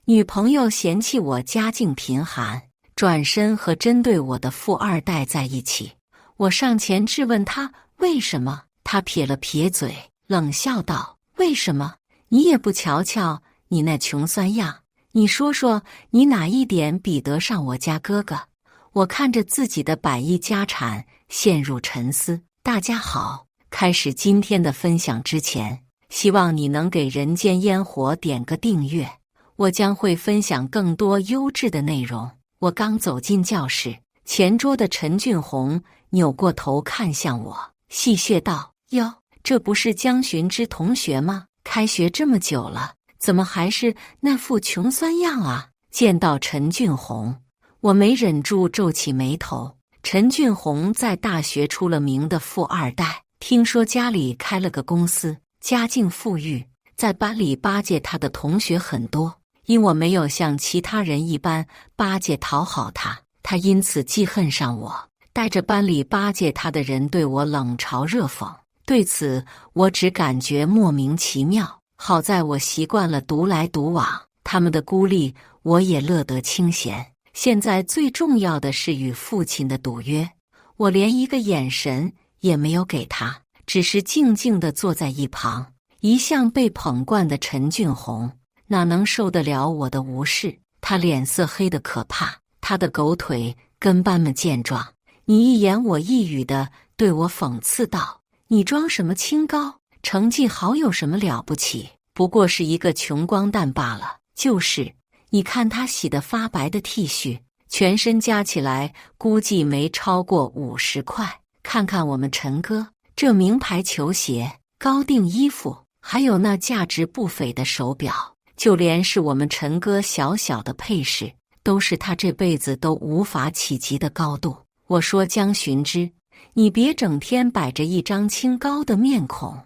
女朋友嫌弃我家境贫寒，转身和针对我的富二代在一起。我上前质问他为什么，他撇了撇嘴，冷笑道：为什么？你也不瞧瞧你那穷酸样，你说说你哪一点比得上我家哥哥？我看着自己的百亿家产，陷入沉思。大家好，开始今天的分享之前，希望你能给人间烟火点个订阅，我将会分享更多优质的内容。我刚走进教室，前桌的陈俊宏扭过头看向我，戏谑道：哟，这不是江寻之同学吗？开学这么久了，怎么还是那副穷酸样啊？见到陈俊宏，我没忍住皱起眉头。陈俊宏在大学出了名的富二代，听说家里开了个公司，家境富裕，在班里巴结他的同学很多。因我没有像其他人一般巴结讨好他，他因此记恨上我，带着班里巴结他的人对我冷嘲热讽。对此我只感觉莫名其妙，好在我习惯了独来独往，他们的孤立我也乐得清闲。现在最重要的是与父亲的赌约，我连一个眼神也没有给他，只是静静地坐在一旁。一向被捧惯的陈俊宏哪能受得了我的无视？他脸色黑得可怕，他的狗腿跟班们见状，你一言我一语地对我讽刺道：你装什么清高？成绩好有什么了不起？不过是一个穷光蛋罢了。就是，你看他洗得发白的 T 恤，全身加起来估计没超过50块。看看我们陈哥，这名牌球鞋、高定衣服，还有那价值不菲的手表，就连是我们陈哥小小的配饰，都是他这辈子都无法企及的高度。我说江寻之，你别整天摆着一张清高的面孔，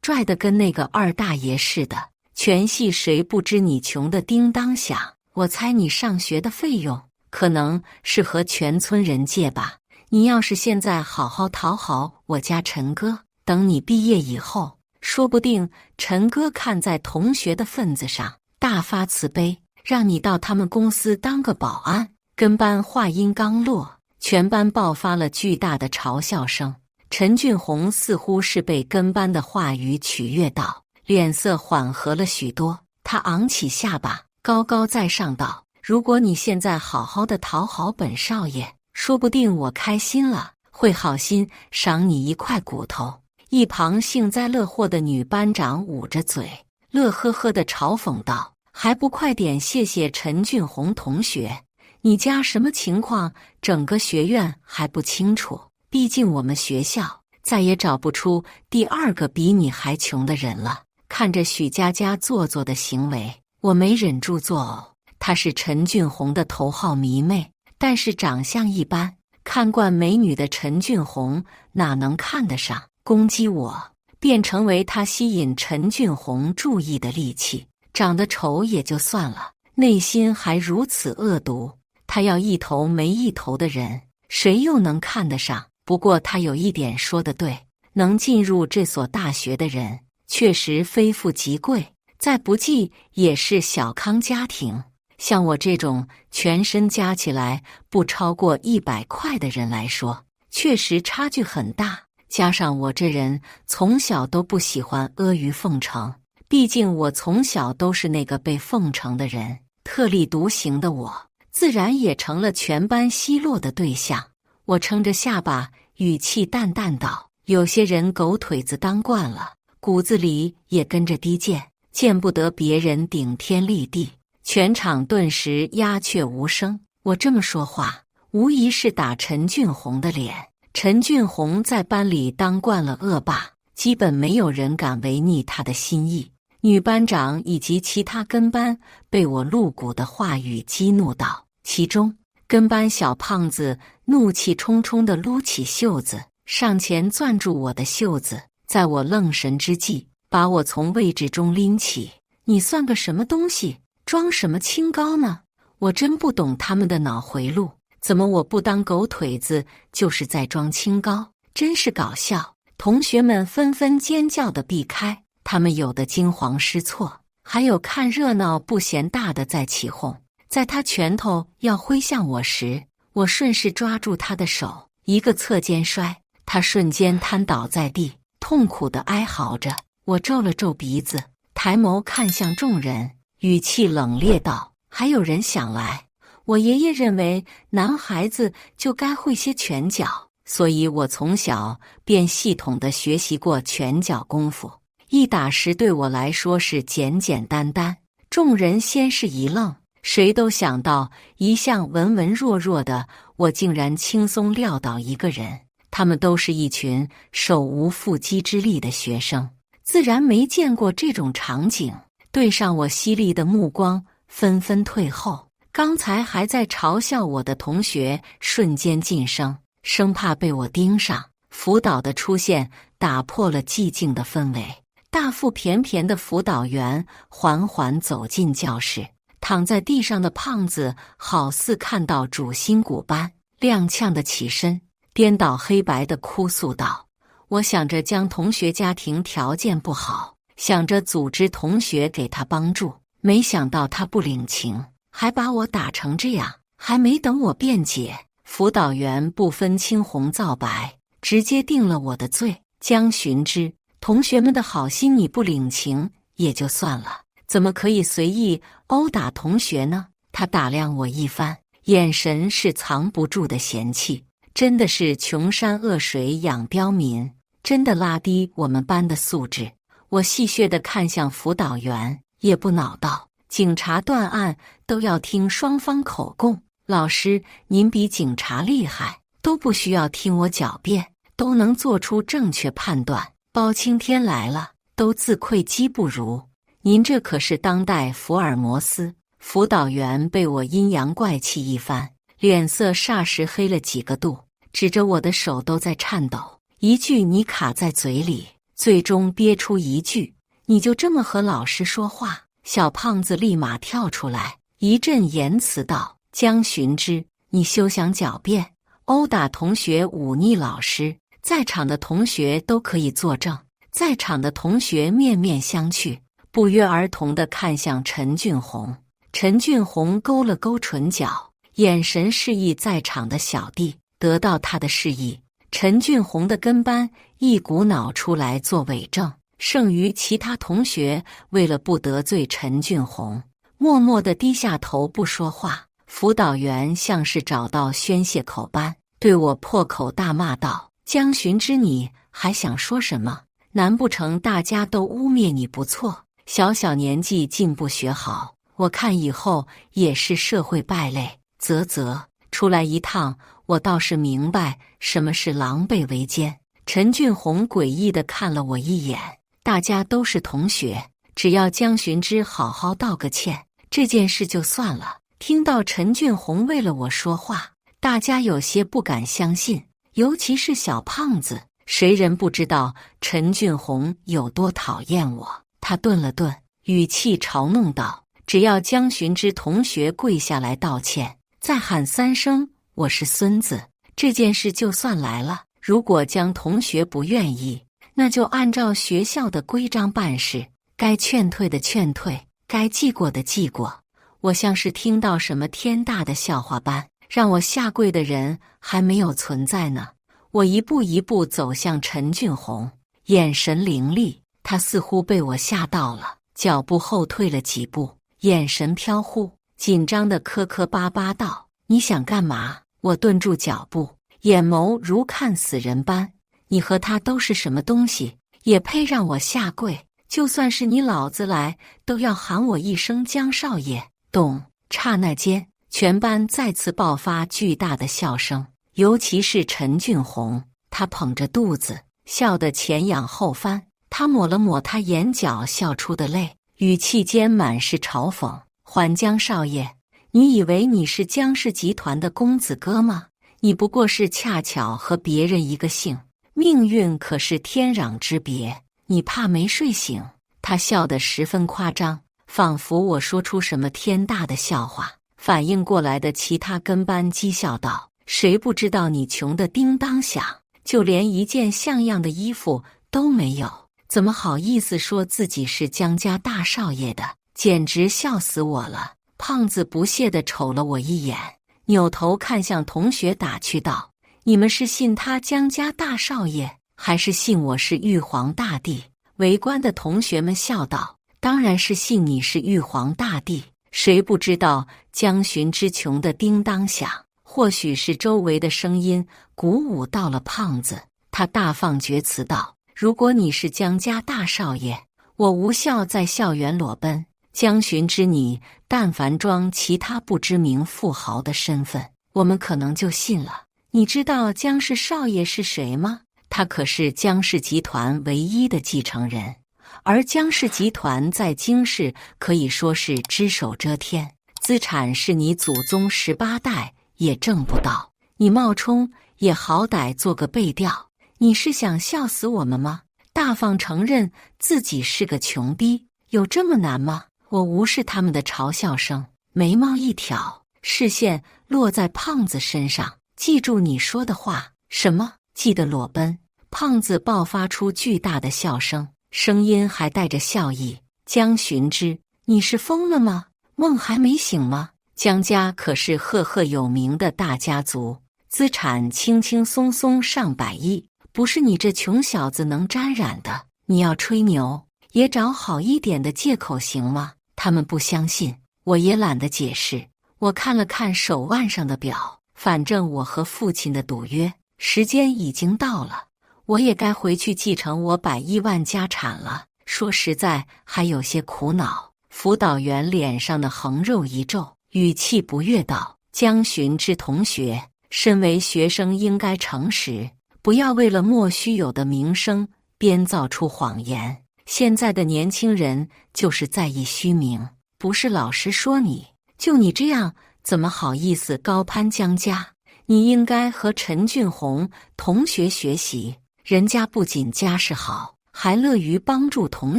拽得跟那个二大爷似的。全系谁不知你穷得叮当响？我猜你上学的费用可能是和全村人借吧。你要是现在好好讨好我家陈哥，等你毕业以后，说不定陈哥看在同学的份子上，大发慈悲，让你到他们公司当个保安。跟班话音刚落，全班爆发了巨大的嘲笑声。陈俊宏似乎是被跟班的话语取悦到，脸色缓和了许多。他昂起下巴，高高在上道：如果你现在好好的讨好本少爷，说不定我开心了，会好心赏你一块骨头。一旁幸灾乐祸的女班长捂着嘴，乐呵呵地嘲讽道：还不快点谢谢陈俊宏同学，你家什么情况，整个学院还不清楚。毕竟我们学校再也找不出第二个比你还穷的人了。看着许佳佳做作的行为，我没忍住作呕。她是陈俊宏的头号迷妹，但是长相一般，看惯美女的陈俊宏哪能看得上？攻击我便成为他吸引陈俊宏注意的利器。长得丑也就算了，内心还如此恶毒。他要一头没一头的人，谁又能看得上？不过他有一点说得对，能进入这所大学的人确实非富即贵，再不济也是小康家庭。像我这种全身加起来不超过100块的人来说，确实差距很大。加上我这人从小都不喜欢阿谀奉承，毕竟我从小都是那个被奉承的人，特立独行的我，自然也成了全班奚落的对象。我撑着下巴，语气淡淡道：有些人狗腿子当惯了，骨子里也跟着低贱，见不得别人顶天立地。全场顿时鸦雀无声。我这么说话，无疑是打陈俊宏的脸。陈俊宏在班里当惯了恶霸，基本没有人敢违逆他的心意。女班长以及其他跟班被我露骨的话语激怒到，其中跟班小胖子怒气冲冲地撸起袖子，上前攥住我的袖子，在我愣神之际，把我从位置中拎起。你算个什么东西？装什么清高呢？我真不懂他们的脑回路，怎么我不当狗腿子就是在装清高？真是搞笑！同学们纷纷尖叫地避开，他们有的惊慌失措，还有看热闹不嫌大的在起哄。在他拳头要挥向我时，我顺势抓住他的手，一个侧肩摔，他瞬间瘫倒在地，痛苦地哀嚎着。我皱了皱鼻子，抬眸看向众人，语气冷冽道：“还有人想来？我爷爷认为男孩子就该会些拳脚，所以我从小便系统地学习过拳脚功夫。一打十对我来说是简简单单。”众人先是一愣，谁都想到一向文文弱弱的我竟然轻松撂倒一个人。他们都是一群手无缚鸡之力的学生，自然没见过这种场景，对上我犀利的目光，纷纷退后。刚才还在嘲笑我的同学瞬间噤声，生怕被我盯上。辅导的出现打破了寂静的氛围。大腹便便的辅导员缓缓走进教室，躺在地上的胖子好似看到主心骨般，踉跄的起身，颠倒黑白的哭诉道：“我想着江同学家庭条件不好，想着组织同学给他帮助，没想到他不领情，还把我打成这样。”还没等我辩解，辅导员不分青红皂白，直接定了我的罪。江寻之，同学们的好心你不领情也就算了，怎么可以随意殴打同学呢？他打量我一番，眼神是藏不住的嫌弃。真的是穷山恶水养刁民，真的拉低我们班的素质。我戏谑地看向辅导员，也不恼道：“警察断案都要听双方口供，老师您比警察厉害，都不需要听我狡辩，都能做出正确判断。包青天来了，都自愧鸡不如。您这可是当代福尔摩斯。”辅导员被我阴阳怪气一番，脸色霎时黑了几个度，指着我的手都在颤抖。一句你卡在嘴里，最终憋出一句：“你就这么和老师说话？”小胖子立马跳出来，一阵言辞道：“江寻之，你休想狡辩，殴打同学忤逆老师，在场的同学都可以作证。”在场的同学面面相觑，不约而同地看向陈俊宏。陈俊宏勾了勾唇角，眼神示意在场的小弟。得到他的示意，陈俊宏的跟班一股脑出来做伪证，剩余其他同学为了不得罪陈俊宏，默默地低下头不说话。辅导员像是找到宣泄口般，对我破口大骂道：“江寻之，你还想说什么？难不成大家都污蔑你不错，小小年纪进步学好，我看以后也是社会败类。啧啧，出来一趟，我倒是明白什么是狼狈为奸。”陈俊宏诡异地看了我一眼，大家都是同学，只要江寻之好好道个歉，这件事就算了。听到陈俊宏为了我说话，大家有些不敢相信，尤其是小胖子。谁人不知道陈俊宏有多讨厌我？他顿了顿，语气嘲弄道：“只要江寻之同学跪下来道歉，再喊3声我是孙子，这件事就算来了。如果江同学不愿意，那就按照学校的规章办事，该劝退的劝退，该记过的记过。”我像是听到什么天大的笑话般，让我下跪的人还没有存在呢。我一步一步走向陈俊宏，眼神凌厉，他似乎被我吓到了，脚步后退了几步，眼神飘忽，紧张地磕磕巴巴道：“你想干嘛？”我顿住脚步，眼眸如看死人般：“你和他都是什么东西，也配让我下跪？就算是你老子来，都要喊我一声江少爷。”咚！刹那间，全班再次爆发巨大的笑声，尤其是陈俊宏，他捧着肚子，笑得前仰后翻。他抹了抹他眼角笑出的泪，语气间满是嘲讽：“缓江少爷，你以为你是江氏集团的公子哥吗？你不过是恰巧和别人一个姓，命运可是天壤之别，你怕没睡醒？”他笑得十分夸张，仿佛我说出什么天大的笑话。反应过来的其他跟班讥笑道：“谁不知道你穷得叮当响，就连一件像样的衣服都没有，怎么好意思说自己是江家大少爷的？”简直笑死我了。胖子不屑地瞅了我一眼，扭头看向同学打趣道：“你们是信他江家大少爷，还是信我是玉皇大帝？”围观的同学们笑道：“当然是信你是玉皇大帝。”谁不知道江巡之穷的叮当响，或许是周围的声音鼓舞到了胖子，他大放厥词道：“如果你是江家大少爷，我无效在校园裸奔。江巡之你但凡装其他不知名富豪的身份，我们可能就信了。你知道江氏少爷是谁吗？他可是江氏集团唯一的继承人。而江氏集团在京市可以说是只手遮天，资产是你祖宗18代也挣不到。你冒充也好歹做个背调，你是想笑死我们吗？大方承认自己是个穷逼，有这么难吗？”我无视他们的嘲笑声，眉毛一挑，视线落在胖子身上。记住你说的话。什么？记得裸奔？胖子爆发出巨大的笑声，声音还带着笑意。江巡之，你是疯了吗？梦还没醒吗？江家可是赫赫有名的大家族，资产轻轻松松上百亿，不是你这穷小子能沾染的。你要吹牛，也找好一点的借口行吗？他们不相信，我也懒得解释。我看了看手腕上的表，反正我和父亲的赌约时间已经到了，我也该回去继承我100亿万家产了。说实在，还有些苦恼。辅导员脸上的横肉一皱，语气不悦道：“江巡之同学，身为学生应该诚实，不要为了莫须有的名声编造出谎言。现在的年轻人就是在意虚名，不是老实说你，就你这样，怎么好意思高攀江家？你应该和陈俊宏同学学习，人家不仅家世好，还乐于帮助同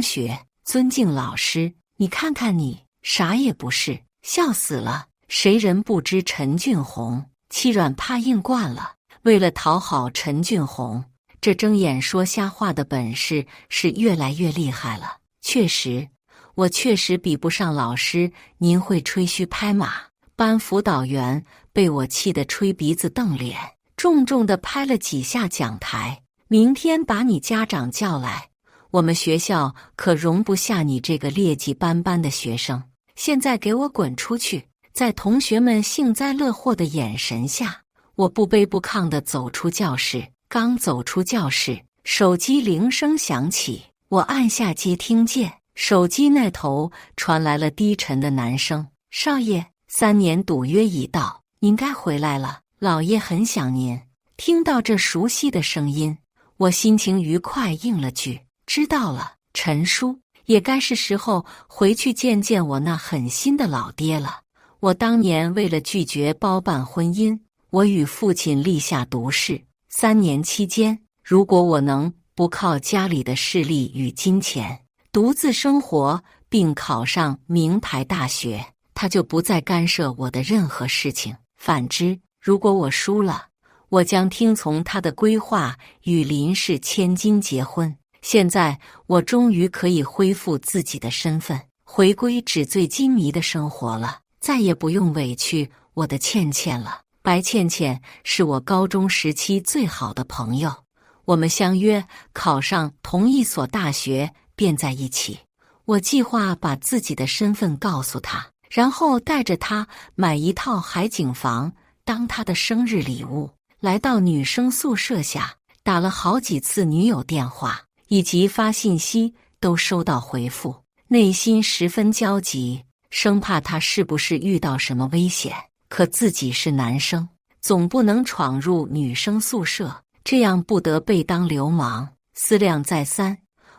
学，尊敬老师。你看看你，啥也不是，笑死了！谁人不知陈俊宏欺软怕硬惯了，为了讨好陈俊宏，这睁眼说瞎话的本事是越来越厉害了。确实，我确实比不上老师，您会吹嘘拍马。”班辅导员被我气得吹鼻子瞪脸，重重地拍了几下讲台：“明天把你家长叫来，我们学校可容不下你这个劣迹斑斑的学生。现在给我滚出去！”在同学们幸灾乐祸的眼神下，我不卑不亢地走出教室。刚走出教室，手机铃声响起，我按下接听键，手机那头传来了低沉的男声：“少爷，3年赌约已到，您该回来了，老爷很想您。”听到这熟悉的声音，我心情愉快，应了句：“知道了，陈叔。”也该是时候回去见见我那狠心的老爹了。我当年为了拒绝包办婚姻，我与父亲立下毒誓，3年期间，如果我能不靠家里的势力与金钱，独自生活并考上名牌大学，他就不再干涉我的任何事情。反之，如果我输了，我将听从他的规划与林氏千金结婚。现在我终于可以恢复自己的身份，回归纸醉金迷的生活了，再也不用委屈我的倩倩了。白倩倩是我高中时期最好的朋友，我们相约考上同一所大学便在一起。我计划把自己的身份告诉她，然后带着她买一套海景房当她的生日礼物。来到女生宿舍下，打了好几次女友电话，以及发信息都收到回复，内心十分焦急，生怕他是不是遇到什么危险。可自己是男生，总不能闯入女生宿舍，这样不得被当流氓。思量再三，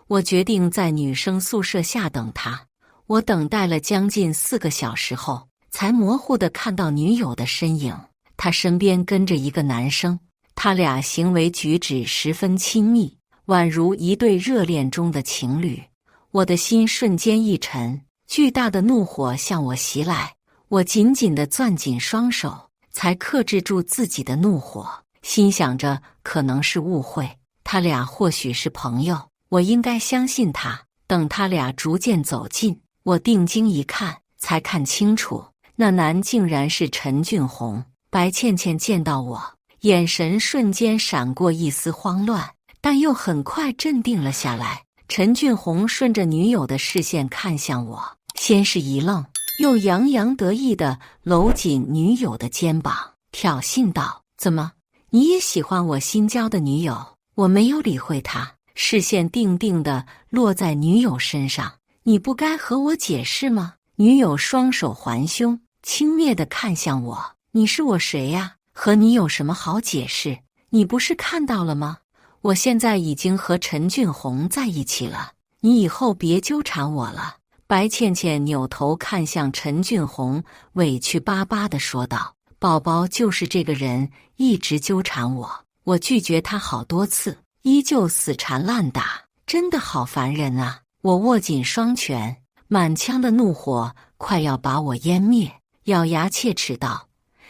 我决定在女生宿舍下等他。我等待了将近4个小时后，才模糊地看到女友的身影，她身边跟着一个男生，他俩行为举止十分亲密，宛如一对热恋中的情侣。我的心瞬间一沉，巨大的怒火向我袭来，我紧紧地攥紧双手，才克制住自己的怒火，心想着可能是误会，他俩或许是朋友，我应该相信他。等他俩逐渐走近，我定睛一看，才看清楚，那男竟然是陈俊宏。白倩倩见到我，眼神瞬间闪过一丝慌乱，但又很快镇定了下来。陈俊宏顺着女友的视线看向我，先是一愣，又洋洋得意地搂紧女友的肩膀，挑衅道：“怎么，你也喜欢我新交的女友？”我没有理会他，视线定定地落在女友身上。你不该和我解释吗？女友双手环胸，轻蔑地看向我。你是我谁呀？和你有什么好解释？你不是看到了吗？我现在已经和陈俊宏在一起了，你以后别纠缠我了。白倩倩扭头看向陈俊宏，委屈巴巴地说道：“宝宝就是这个人，一直纠缠我，我拒绝他好多次，依旧死缠烂打，真的好烦人啊！”我握紧双拳，满腔的怒火快要把我湮灭，咬牙切齿道：“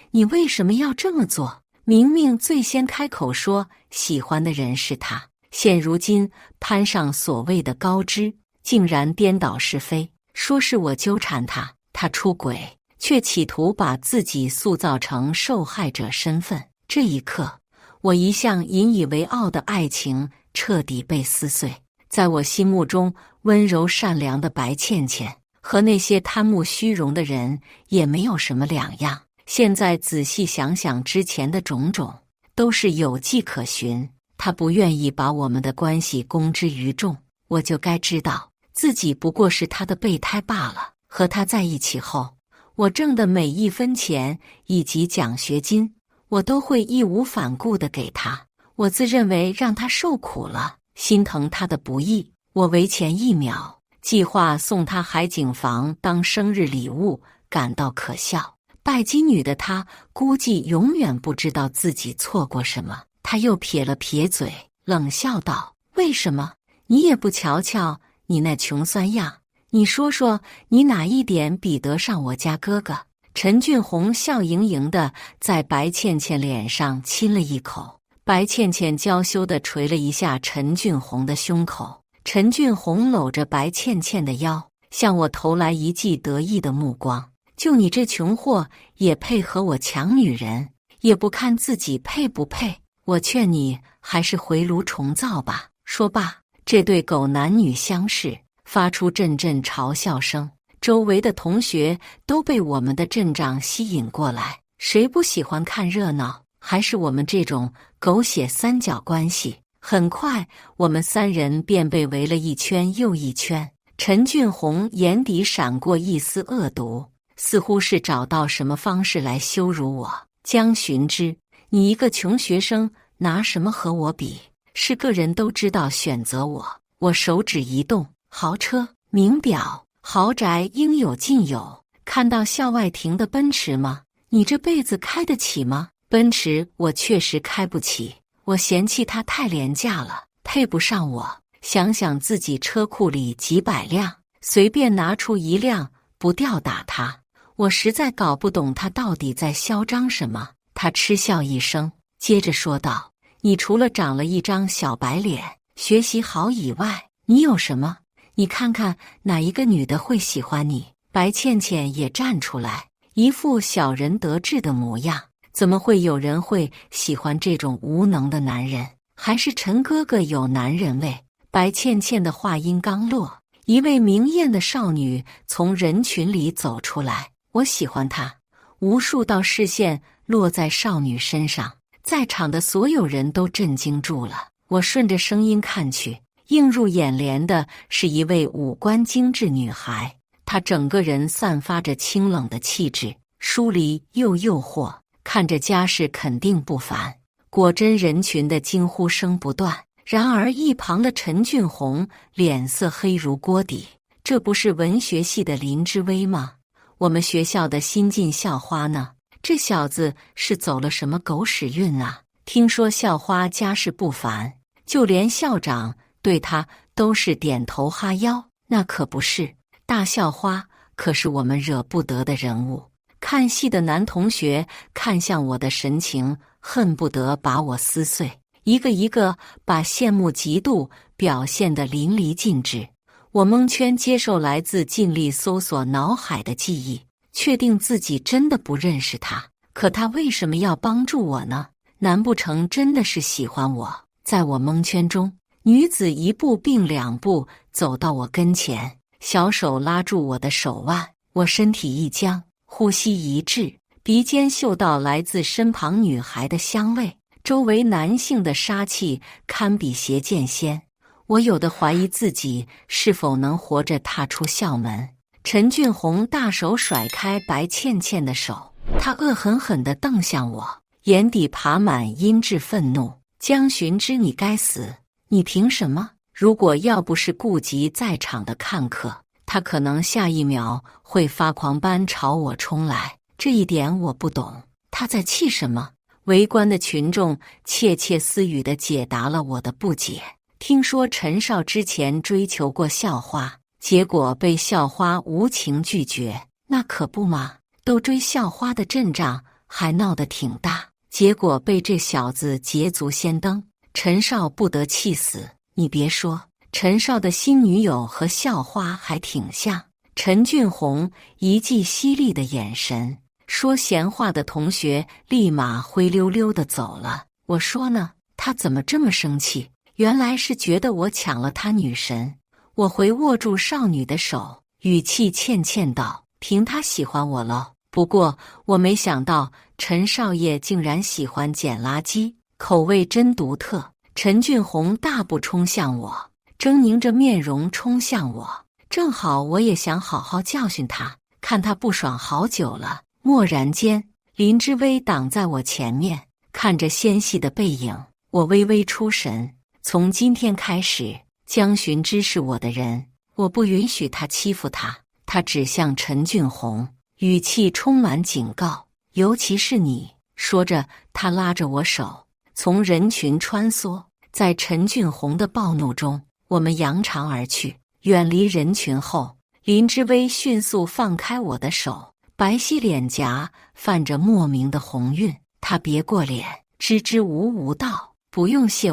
你为什么要这么做？明明最先开口说喜欢的人是他，现如今攀上所谓的高枝，竟然颠倒是非，说是我纠缠他，他出轨，却企图把自己塑造成受害者身份。”这一刻，我一向引以为傲的爱情彻底被撕碎。在我心目中，温柔善良的白倩倩和那些贪慕虚荣的人也没有什么两样。现在仔细想想，之前的种种都是有迹可循。他不愿意把我们的关系公之于众，我就该知道自己不过是他的备胎罢了。和他在一起后，我挣的每一分钱以及奖学金，我都会义无反顾地给他。我自认为让他受苦了，心疼他的不易，我为前一秒计划送他海景房当生日礼物感到可笑。拜金女的她估计永远不知道自己错过什么。她又撇了撇嘴，冷笑道：“为什么？你也不瞧瞧你那穷酸样，你说说你哪一点比得上我家哥哥？”陈俊宏笑盈盈地在白倩倩脸上亲了一口。白倩倩娇羞地捶了一下陈俊宏的胸口，陈俊宏搂着白倩倩的腰，向我投来一记得意的目光。就你这穷货，也配和我抢女人？也不看自己配不配？我劝你还是回炉重造吧。说罢，这对狗男女相视，发出阵阵嘲笑声。周围的同学都被我们的阵仗吸引过来，谁不喜欢看热闹？还是我们这种狗血三角关系。很快，我们三人便被围了一圈又一圈。陈俊宏眼底闪过一丝恶毒，似乎是找到什么方式来羞辱我。江寻之，你一个穷学生，拿什么和我比？是个人都知道选择我。我手指一动，豪车、名表、豪宅应有尽有。看到校外停的奔驰吗？你这辈子开得起吗？奔驰我确实开不起，我嫌弃它太廉价了，配不上我。想想自己车库里几百辆，随便拿出一辆不吊打他，我实在搞不懂他到底在嚣张什么。他嗤笑一声，接着说道：“你除了长了一张小白脸，学习好以外，你有什么？你看看哪一个女的会喜欢你？”白倩倩也站出来，一副小人得志的模样。怎么会有人会喜欢这种无能的男人？还是陈哥哥有男人味？白倩倩的话音刚落，一位明艳的少女从人群里走出来。我喜欢她。无数道视线落在少女身上，在场的所有人都震惊住了。我顺着声音看去，映入眼帘的是一位五官精致女孩，她整个人散发着清冷的气质，疏离又诱惑，看着家世肯定不凡。果真人群的惊呼声不断。然而一旁的陈俊宏脸色黑如锅底，这不是文学系的林之威吗？我们学校的新晋校花呢？这小子是走了什么狗屎运啊？听说校花家世不凡，就连校长对他都是点头哈腰。那可不是，大校花可是我们惹不得的人物。看戏的男同学看向我的神情，恨不得把我撕碎，一个一个把羡慕嫉妒表现得淋漓尽致。我蒙圈接受来自尽力搜索脑海的记忆，确定自己真的不认识他。可他为什么要帮助我呢？难不成真的是喜欢我？在我蒙圈中，女子一步并两步走到我跟前，小手拉住我的手腕。我身体一僵，呼吸一滞，鼻尖嗅到来自身旁女孩的香味，周围男性的杀气堪比邪剑仙。我有的怀疑自己是否能活着踏出校门。陈俊宏大手甩开白倩倩的手，他恶狠狠地瞪向我，眼底爬满阴鸷愤怒。江寻之，你该死！你凭什么？如果要不是顾及在场的看客，他可能下一秒会发狂般朝我冲来。这一点我不懂，他在气什么？围观的群众窃窃私语地解答了我的不解。听说陈少之前追求过校花，结果被校花无情拒绝。那可不嘛，都追校花的阵仗还闹得挺大，结果被这小子捷足先登。陈少不得气死。你别说，陈少的新女友和校花还挺像。陈俊宏一记犀利的眼神，说闲话的同学立马灰溜溜地走了。我说呢，他怎么这么生气？原来是觉得我抢了他女神。我回握住少女的手，语气歉歉道：“凭他喜欢我了。不过我没想到陈少爷竟然喜欢捡垃圾，口味真独特。”陈俊宏大步冲向我，狰狞着面容冲向我，正好我也想好好教训他，看他不爽好久了。蓦然间，林之薇挡在我前面，看着纤细的背影，我微微出神。从今天开始，江寻之是我的人，我不允许他欺负他。他指向陈俊宏，语气充满警告，尤其是你。说着，他拉着我手，从人群穿梭。在陈俊宏的暴怒中，我们扬长而去。远离人群后，林之薇迅速放开我的手，白皙脸颊泛着莫名的红晕。他别过脸，支支吾吾道：“不用谢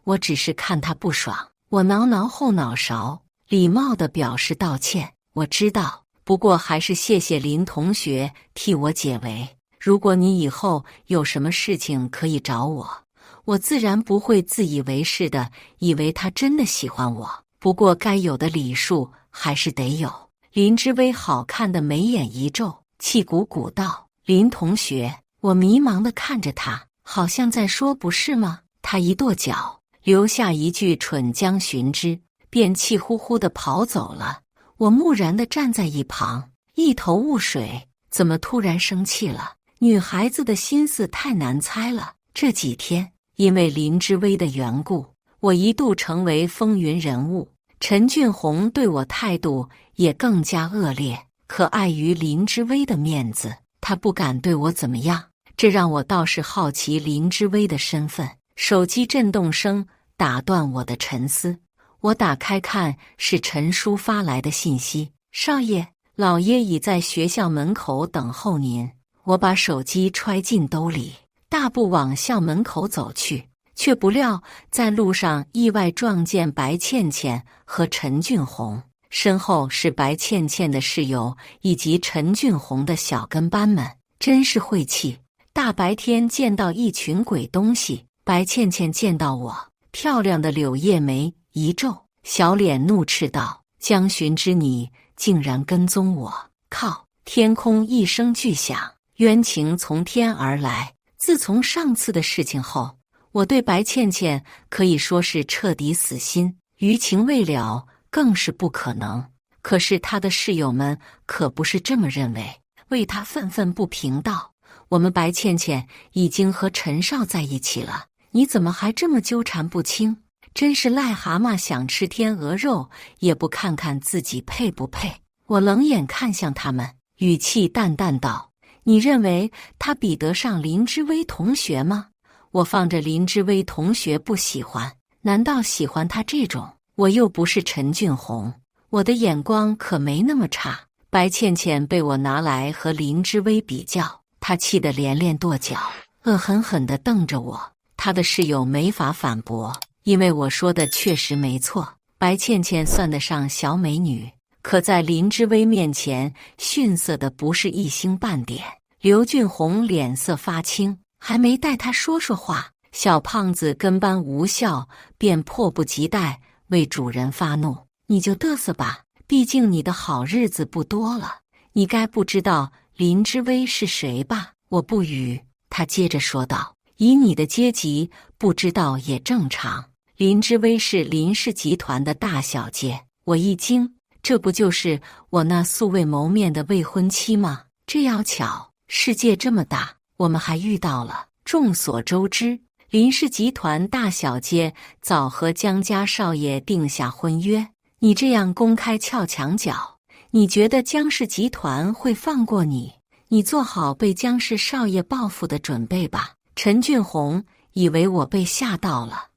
我只是看他不爽。”我挠挠后脑勺，礼貌地表示道歉。我知道，不过还是谢谢林同学替我解围。如果你以后有什么事情可以找我，我自然不会自以为是的以为他真的喜欢我。不过该有的礼数还是得有。林之薇好看的眉眼一皱，气鼓鼓道：“林同学。”我迷茫地看着他，好像在说不是吗？他一跺脚，留下一句蠢江寻之，便气呼呼地跑走了。我木然地站在一旁，一头雾水，怎么突然生气了？女孩子的心思太难猜了。这几天因为林之薇的缘故，我一度成为风云人物，陈俊宏对我态度也更加恶劣。可碍于林之薇的面子，他不敢对我怎么样，这让我倒是好奇林之薇的身份。手机震动声打断我的沉思，我打开看，是陈叔发来的信息：“少爷，老爷已在学校门口等候您。”我把手机揣进兜里，大步往校门口走去，却不料在路上意外撞见白倩倩和陈俊宏，身后是白倩倩的室友以及陈俊宏的小跟班们，真是晦气！大白天见到一群鬼东西。白倩倩见到我，漂亮的柳叶眉一皱，小脸怒斥道：“江寻之，你竟然跟踪我！”靠！天空一声巨响，冤情从天而来。自从上次的事情后，我对白倩倩可以说是彻底死心，余情未了更是不可能。可是她的室友们可不是这么认为，为她愤愤不平道：“我们白倩倩已经和陈少在一起了，你怎么还这么纠缠不清？真是癞蛤蟆想吃天鹅肉，也不看看自己配不配。”我冷眼看向他们，语气淡淡道：“你认为他比得上林之薇同学吗？我放着林之薇同学不喜欢，难道喜欢他这种？我又不是陈俊宏，我的眼光可没那么差。”白倩倩被我拿来和林之薇比较，她气得连连跺脚，恶狠狠地瞪着我。她的室友没法反驳，因为我说的确实没错。白倩倩算得上小美女，可在林之威面前逊色的不是一星半点。刘俊宏脸色发青，还没待他说话，小胖子跟班无效，便迫不及待为主人发怒：“你就嘚瑟吧，毕竟你的好日子不多了。你该不知道林之威是谁吧？”我不语。他接着说道：“以你的阶级，不知道也正常。林之威是林氏集团的大小姐。”我一惊，这不就是我那素未谋面的未婚妻吗？这要巧，世界这么大，我们还遇到了。众所周知，林氏集团大小姐早和江家少爷定下婚约。你这样公开撬墙角，你觉得江氏集团会放过你？你做好被江氏少爷报复的准备吧。陈俊宏以为我被吓到了，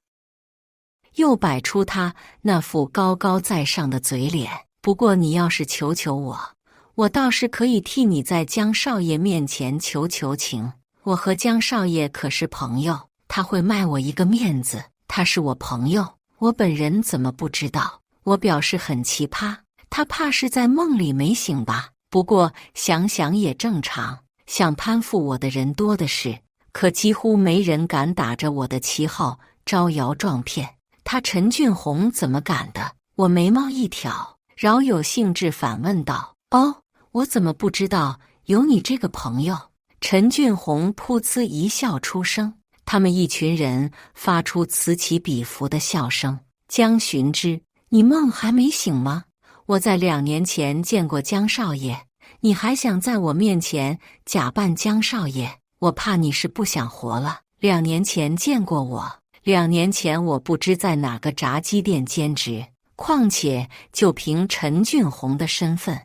又摆出他那副高高在上的嘴脸。不过你要是求我，我倒是可以替你在江少爷面前求情。我和江少爷可是朋友，他会卖我一个面子。他是我朋友，我本人怎么不知道？我表示很奇葩，他怕是在梦里没醒吧？不过想想也正常，想攀附我的人多的是，可几乎没人敢打着我的旗号招摇撞骗。他陈俊宏怎么敢的？我眉毛一挑，饶有兴致反问道：“哦，我怎么不知道有你这个朋友？”陈俊宏噗呲一笑出声，他们一群人发出此起彼伏的笑声。江寻之，你梦还没醒吗？我在2年前见过江少爷，你还想在我面前假扮江少爷？我怕你是不想活了。2年前见过我，2年前我不知在哪个炸鸡店兼职。况且就凭陈俊宏的身份，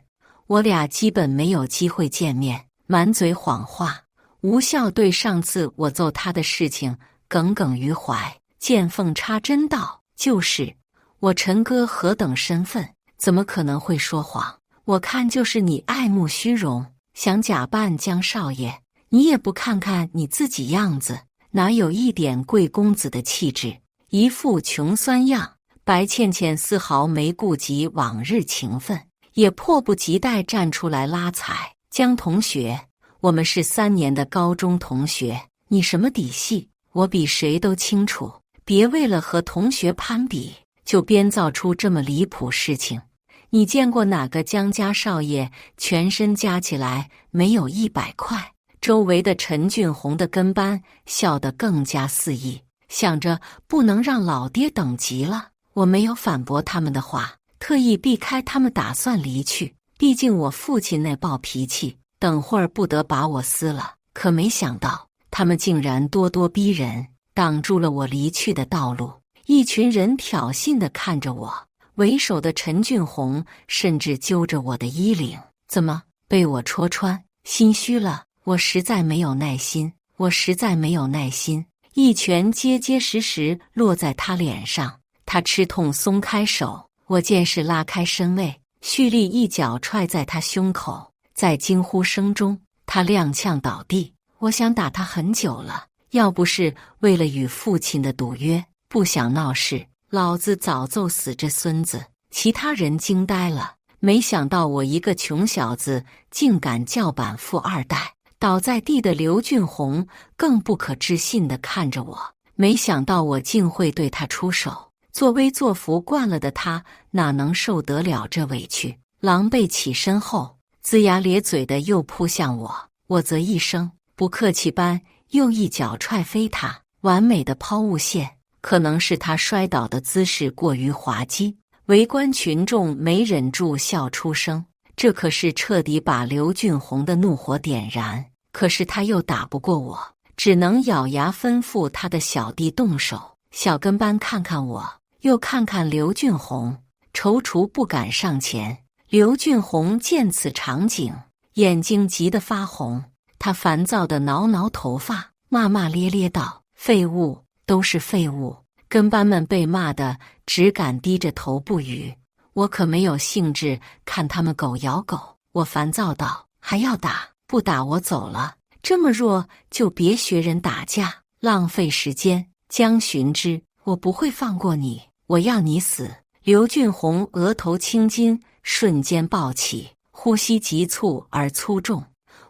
我俩基本没有机会见面。满嘴谎话，无效对上次我揍他的事情耿耿于怀，见缝插针道：“就是我陈哥何等身份，怎么可能会说谎？我看就是你爱慕虚荣，想假扮江少爷。你也不看看你自己样子，哪有一点贵公子的气质，一副穷酸样。”白倩倩丝毫没顾及往日情分，也迫不及待站出来拉踩：“江同学，我们是3年的高中同学，你什么底细，我比谁都清楚。别为了和同学攀比，就编造出这么离谱事情。你见过哪个江家少爷全身加起来没有100块？”周围的陈俊宏的跟班笑得更加肆意，想着不能让老爹等急了。我没有反驳他们的话，特意避开他们，打算离去。毕竟我父亲那暴脾气，等会儿不得把我撕了。可没想到，他们竟然咄咄逼人，挡住了我离去的道路。一群人挑衅地看着我，为首的陈俊宏甚至揪着我的衣领：“怎么被我戳穿？心虚了？”我实在没有耐心，一拳结结实实落在他脸上。他吃痛松开手，我见势拉开身位，蓄力一脚踹在他胸口，在惊呼声中，他踉跄倒地。我想打他很久了，要不是为了与父亲的赌约，不想闹事，老子早揍死这孙子。其他人惊呆了，没想到我一个穷小子竟敢叫板富二代。倒在地的刘俊宏更不可置信地看着我，没想到我竟会对他出手。作威作福惯了的他哪能受得了这委屈，狼狈起身后，龇牙咧嘴的又扑向我，我则一声不客气般又一脚踹飞他。完美的抛物线，可能是他摔倒的姿势过于滑稽，围观群众没忍住笑出声。这可是彻底把刘俊宏的怒火点燃，可是他又打不过我，只能咬牙吩咐他的小弟动手。小跟班看看我，又看看刘俊宏，踌躇不敢上前。刘俊宏见此场景，眼睛急得发红，他烦躁地挠挠头发，骂骂咧咧道：“废物，都是废物！”跟班们被骂得只敢低着头不语。我可没有兴致看他们狗咬狗，我烦躁道：“还要打？不打我走了。这么弱就别学人打架，浪费时间。江寻之，我不会放过你，我要你死！”刘俊宏额头青筋瞬间暴起，呼吸急促而粗重。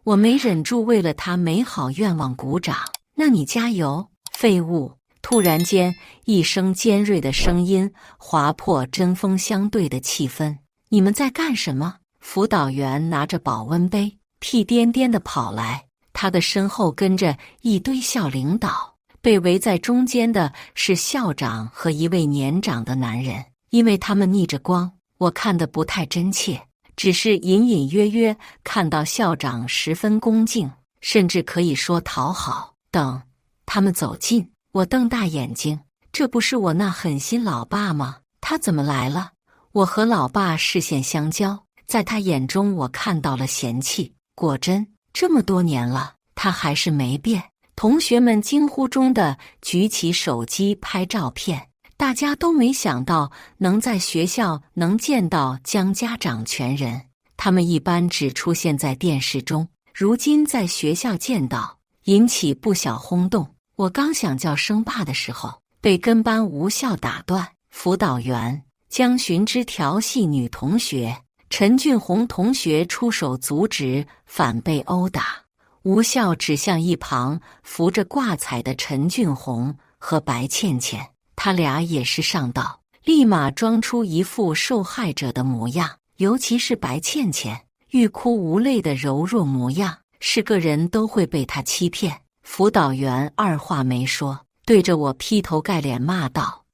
我没忍住为了他美好愿望鼓掌。那你加油，废物！突然间，一声尖锐的声音划破针锋相对的气氛。你们在干什么？辅导员拿着保温杯，屁颠颠地跑来，他的身后跟着一堆校领导，被围在中间的是校长和一位年长的男人。因为他们逆着光，我看得不太真切，只是隐隐约约看到校长十分恭敬，甚至可以说讨好。等他们走近，我瞪大眼睛，这不是我那狠心老爸吗？他怎么来了？我和老爸视线相交，在他眼中我看到了嫌弃。果真，这么多年了，他还是没变。同学们惊呼中的举起手机拍照片，大家都没想到能在学校能见到江家长全人，他们一般只出现在电视中，如今在学校见到，引起不小轰动。我刚想叫声爸的时候，被跟班无效打断。辅导员江寻之调戏女同学，陈俊宏同学出手阻止，反被殴打。无效指向一旁扶着挂彩的陈俊宏和白倩倩，他俩也是上道，立马装出一副受害者的模样，尤其是白倩倩，欲哭无泪的柔弱模样，是个人都会被他欺骗。辅导员二话没说，对着我劈头盖脸骂道：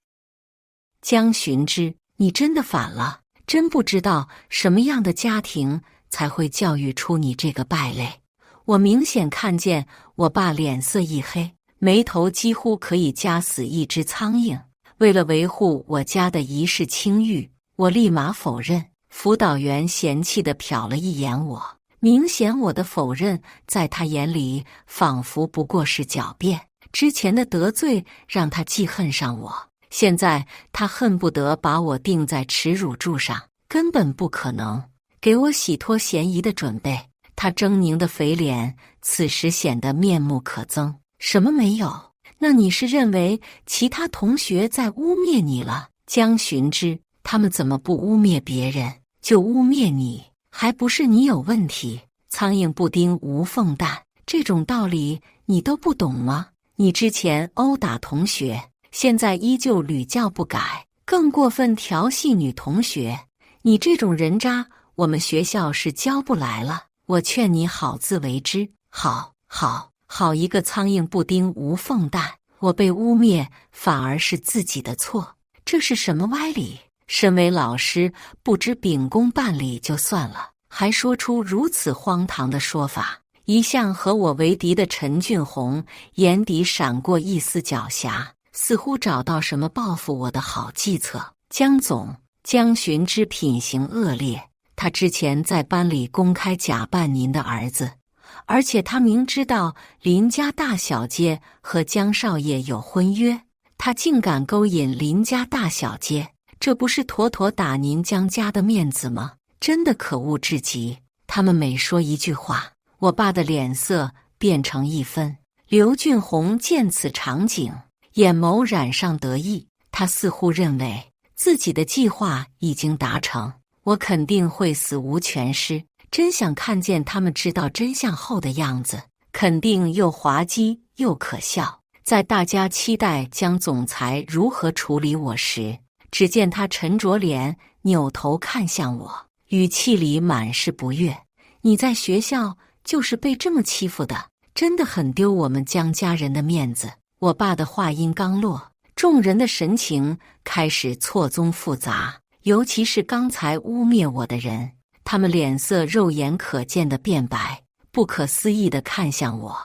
江寻之，你真的反了，真不知道什么样的家庭才会教育出你这个败类。我明显看见我爸脸色一黑，眉头几乎可以夹死一只苍蝇。为了维护我家的一世清誉，我立马否认。辅导员嫌弃地瞟了一眼我，明显我的否认在他眼里仿佛不过是狡辩。之前的得罪让他记恨上我，现在他恨不得把我钉在耻辱柱上，根本不可能给我洗脱嫌疑的准备。他狰狞的肥脸此时显得面目可憎。什么没有？那你是认为其他同学在污蔑你了？江寻之，他们怎么不污蔑别人，就污蔑你？还不是你有问题？苍蝇不叮无缝蛋，这种道理你都不懂吗？你之前殴打同学，现在依旧屡教不改，更过分调戏女同学，你这种人渣，我们学校是教不来了。我劝你好自为之。好一个苍蝇不叮无缝蛋！我被污蔑反而是自己的错，这是什么歪理？身为老师，不知秉公办理就算了，还说出如此荒唐的说法。一向和我为敌的陈俊宏眼底闪过一丝狡黠，似乎找到什么报复我的好计策。江总，江寻之品行恶劣，他之前在班里公开假扮您的儿子，而且他明知道林家大小姐和江少爷有婚约，他竟敢勾引林家大小姐，这不是妥妥打您江家的面子吗？真的可恶至极。他们每说一句话，我爸的脸色变成一分。刘俊宏见此场景，眼眸染上得意，他似乎认为自己的计划已经达成，我肯定会死无全尸。真想看见他们知道真相后的样子，肯定又滑稽又可笑。在大家期待江总裁如何处理我时，只见他沉着脸扭头看向我，语气里满是不悦。你在学校就是被这么欺负的，真的很丢我们江家人的面子。我爸的话音刚落，众人的神情开始错综复杂，尤其是刚才污蔑我的人，他们脸色肉眼可见的变白，不可思议地看向我。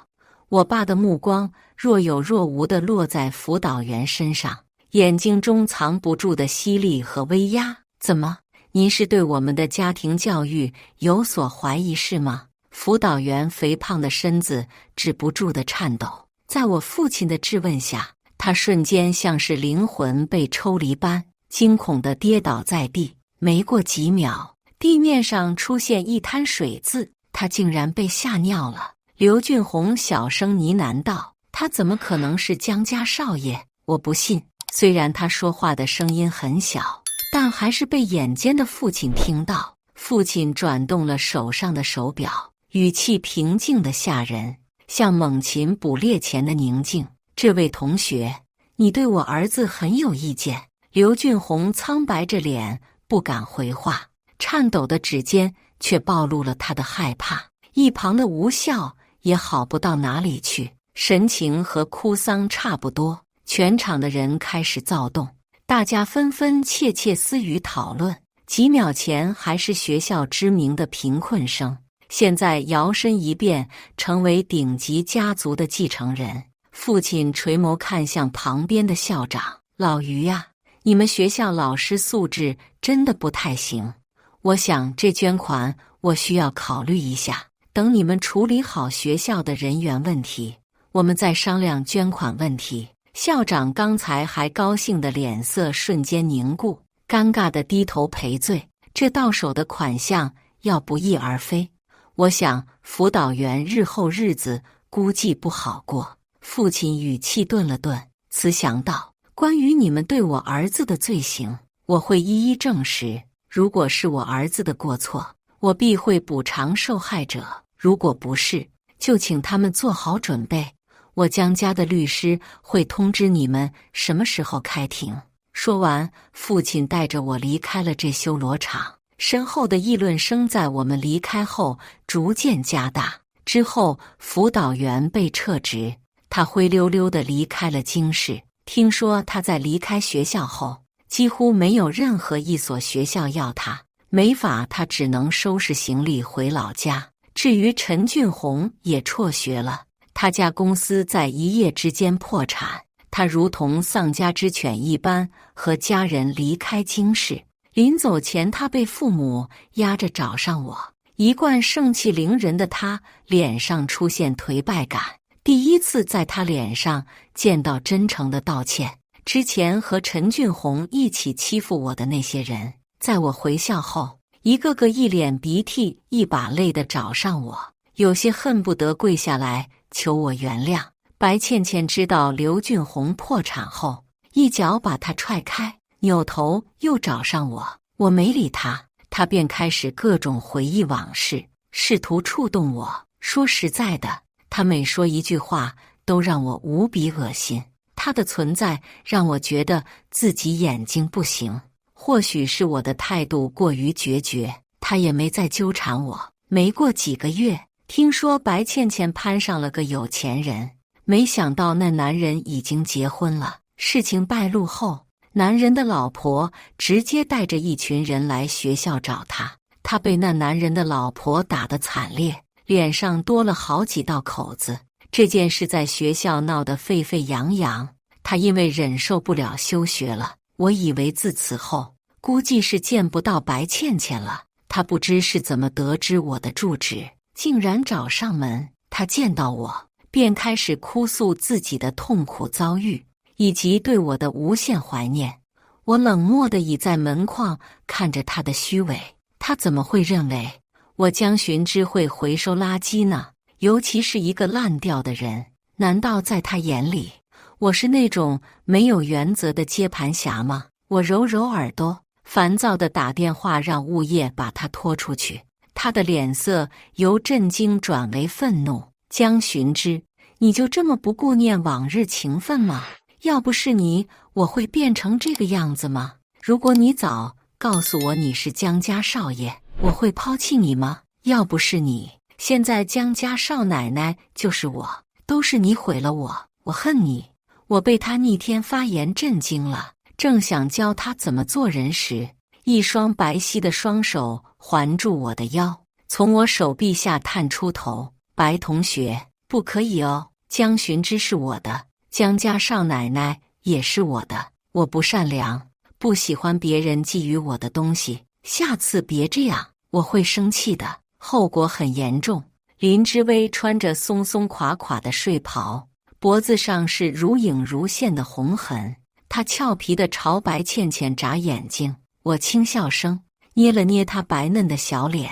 我爸的目光若有若无地落在辅导员身上，眼睛中藏不住的犀利和威压。怎么，您是对我们的家庭教育有所怀疑是吗？辅导员肥胖的身子止不住的颤抖，在我父亲的质问下，他瞬间像是灵魂被抽离般，惊恐地跌倒在地。没过几秒，地面上出现一滩水渍，他竟然被吓尿了。刘俊宏小声呢喃道：他怎么可能是江家少爷？我不信。虽然他说话的声音很小，但还是被眼尖的父亲听到。父亲转动了手上的手表，语气平静得吓人，像猛禽捕猎前的宁静。这位同学，你对我儿子很有意见。刘俊宏苍白着脸，不敢回话，颤抖的指尖却暴露了他的害怕。一旁的吴笑也好不到哪里去，神情和哭丧差不多。全场的人开始躁动，大家纷纷窃窃私语讨论。几秒前还是学校知名的贫困生，现在摇身一变成为顶级家族的继承人。父亲垂眸看向旁边的校长：“老于呀，你们学校老师素质真的不太行，我想这捐款我需要考虑一下，等你们处理好学校的人员问题，我们再商量捐款问题。”校长刚才还高兴的脸色瞬间凝固，尴尬的低头赔罪。这到手的款项要不翼而飞，我想辅导员日后日子估计不好过。父亲语气顿了顿，慈祥道：“关于你们对我儿子的罪行，我会一一证实。如果是我儿子的过错，我必会补偿受害者；如果不是，就请他们做好准备。我江家的律师会通知你们什么时候开庭。”说完，父亲带着我离开了这修罗场。身后的议论声在我们离开后逐渐加大。之后，辅导员被撤职，他灰溜溜地离开了京市。听说他在离开学校后，几乎没有任何一所学校要他，没法，他只能收拾行李回老家。至于陈俊宏，也辍学了。他家公司在一夜之间破产，他如同丧家之犬一般和家人离开京市。临走前，他被父母压着找上我。一贯盛气凌人的他脸上出现颓败感，第一次在他脸上见到真诚的道歉。之前和陈俊宏一起欺负我的那些人，在我回校后，一个个一脸鼻涕一把泪地找上我，有些恨不得跪下来求我原谅。白倩倩知道刘俊宏破产后，一脚把他踹开，扭头又找上我，我没理他，他便开始各种回忆往事，试图触动我。说实在的，他每说一句话都让我无比恶心，他的存在让我觉得自己眼睛不行。或许是我的态度过于决绝，他也没再纠缠我。没过几个月，听说白倩倩攀上了个有钱人，没想到那男人已经结婚了。事情败露后，男人的老婆直接带着一群人来学校找他，他被那男人的老婆打得惨烈，脸上多了好几道口子。这件事在学校闹得沸沸扬扬，他因为忍受不了休学了。我以为自此后估计是见不到白倩倩了，他不知是怎么得知我的住址，竟然找上门。他见到我便开始哭诉自己的痛苦遭遇，以及对我的无限怀念。我冷漠地倚在门框看着他的虚伪。他怎么会认为我江寻之会回收垃圾呢？尤其是一个烂掉的人，难道在他眼里我是那种没有原则的接盘侠吗？我揉揉耳朵，烦躁地打电话让物业把他拖出去。他的脸色由震惊转为愤怒。江寻之，你就这么不顾念往日情分吗？要不是你，我会变成这个样子吗？如果你早告诉我你是江家少爷，我会抛弃你吗？要不是你，现在江家少奶奶就是我，都是你毁了我，我恨你。我被他逆天发言震惊了，正想教他怎么做人时，一双白皙的双手环住我的腰，从我手臂下探出头。白同学，不可以哦，江寻之是我的，江家少奶奶也是我的。我不善良，不喜欢别人觊觎我的东西，下次别这样，我会生气的，后果很严重。林之薇穿着松松垮垮的睡袍，脖子上是如影如现的红痕，她俏皮地朝白倩倩眨眼睛。我轻笑声，捏了捏她白嫩的小脸。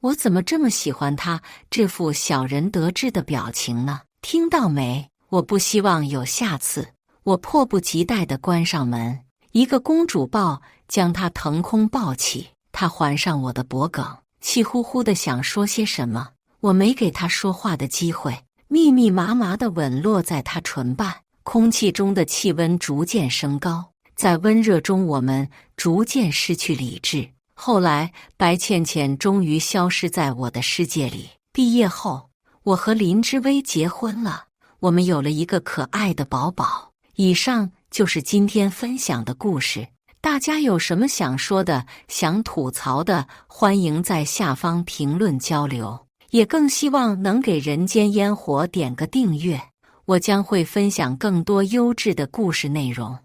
我怎么这么喜欢她这副小人得志的表情呢？听到没？我不希望有下次。我迫不及待地关上门，一个公主抱将她腾空抱起，她环上我的脖颈，气呼呼地想说些什么，我没给她说话的机会。密密麻麻的吻落在她唇瓣，空气中的气温逐渐升高，在温热中我们逐渐失去理智。后来，白倩倩终于消失在我的世界里。毕业后，我和林之威结婚了，我们有了一个可爱的宝宝。以上就是今天分享的故事，大家有什么想说的、想吐槽的，欢迎在下方评论交流。也更希望能给人间烟火点个订阅，我将会分享更多优质的故事内容。